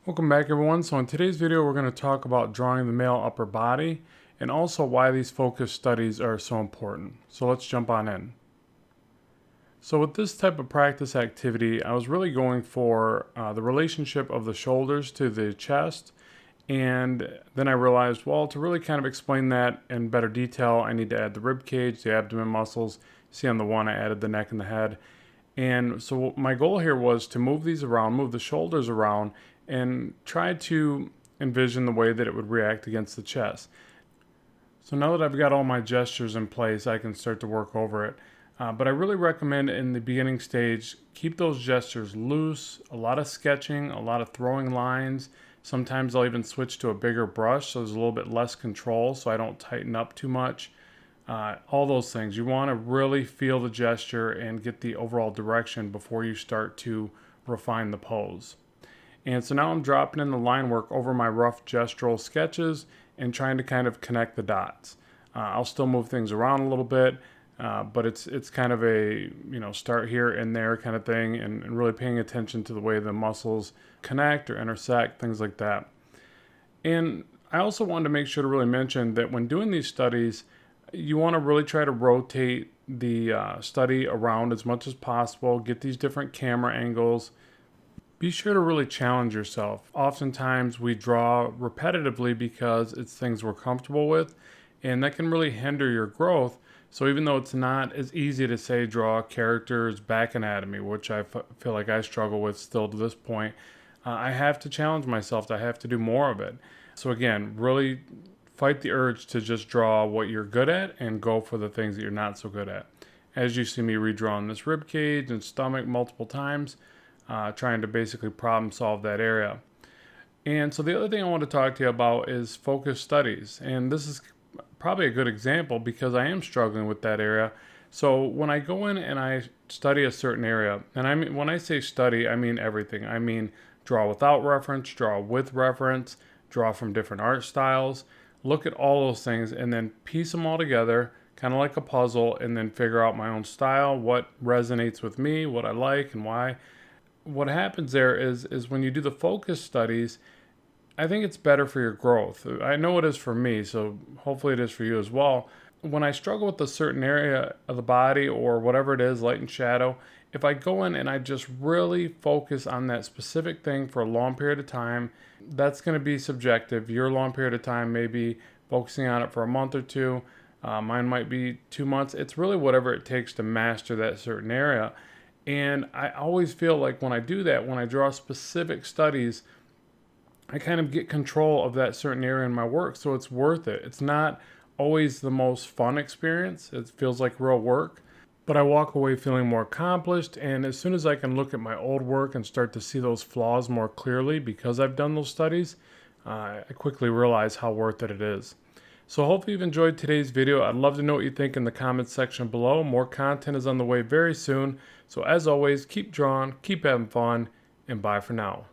Welcome back everyone. So in today's video we're going to talk about drawing the male upper body and also why these focus studies are so important. So let's jump on in. So with this type of practice activity, I was really going for the relationship of the shoulders to the chest, and then I realized, well, to really kind of explain that in better detail, I need to add the rib cage, the abdomen muscles. See on the one I added the neck and the head. And so my goal here was to move these around, move the shoulders around, and try to envision the way that it would react against the chest. So now that I've got all my gestures in place, I can start to work over it. But I really recommend in the beginning stage, keep those gestures loose, a lot of sketching, a lot of throwing lines. Sometimes I'll even switch to a bigger brush so there's a little bit less control so I don't tighten up too much. All those things. You want to really feel the gesture and get the overall direction before you start to refine the pose. And so now I'm dropping in the line work over my rough gestural sketches and trying to kind of connect the dots. I'll still move things around a little bit, but it's kind of a, start here and there kind of thing, and really paying attention to the way the muscles connect or intersect, things like that. And I also wanted to make sure to really mention that when doing these studies, you want to really try to rotate the study around as much as possible, get these different camera angles. Be sure to really challenge yourself. Oftentimes we draw repetitively because it's things we're comfortable with, and that can really hinder your growth. So even though it's not as easy to say draw characters back anatomy, which I feel like I struggle with still to this point, I have to challenge myself. I have to do more of it. So again, really fight the urge to just draw what you're good at and go for the things that you're not so good at. As you see me redrawing this rib cage and stomach multiple times, trying to basically problem solve that area. And so the other thing I want to talk to you about is focus studies. And this is probably a good example because I am struggling with that area. So when I go in and I study a certain area, and I mean, when I say study, I mean everything. I mean draw without reference, draw with reference, draw from different art styles, look at all those things and then piece them all together, kind of like a puzzle, and then figure out my own style, what resonates with me, what I like and why. What happens there is when you do the focus studies, I think it's better for your growth. I know it is for me, so hopefully it is for you as well. When I struggle with a certain area of the body or whatever it is, light and shadow, if I go in and I just really focus on that specific thing for a long period of time, that's going to be subjective. Your long period of time may be focusing on it for a month or two. Mine might be 2 months. It's really whatever it takes to master that certain area. And I always feel like when I do that, when I draw specific studies, I kind of get control of that certain area in my work, so it's worth it. It's not always the most fun experience. It feels like real work, but I walk away feeling more accomplished, and as soon as I can look at my old work and start to see those flaws more clearly because I've done those studies, I quickly realize how worth it is. So hopefully you've enjoyed today's video. I'd love to know what you think in the comments section below. More content is on the way very soon. So as always, keep drawing, keep having fun, and bye for now.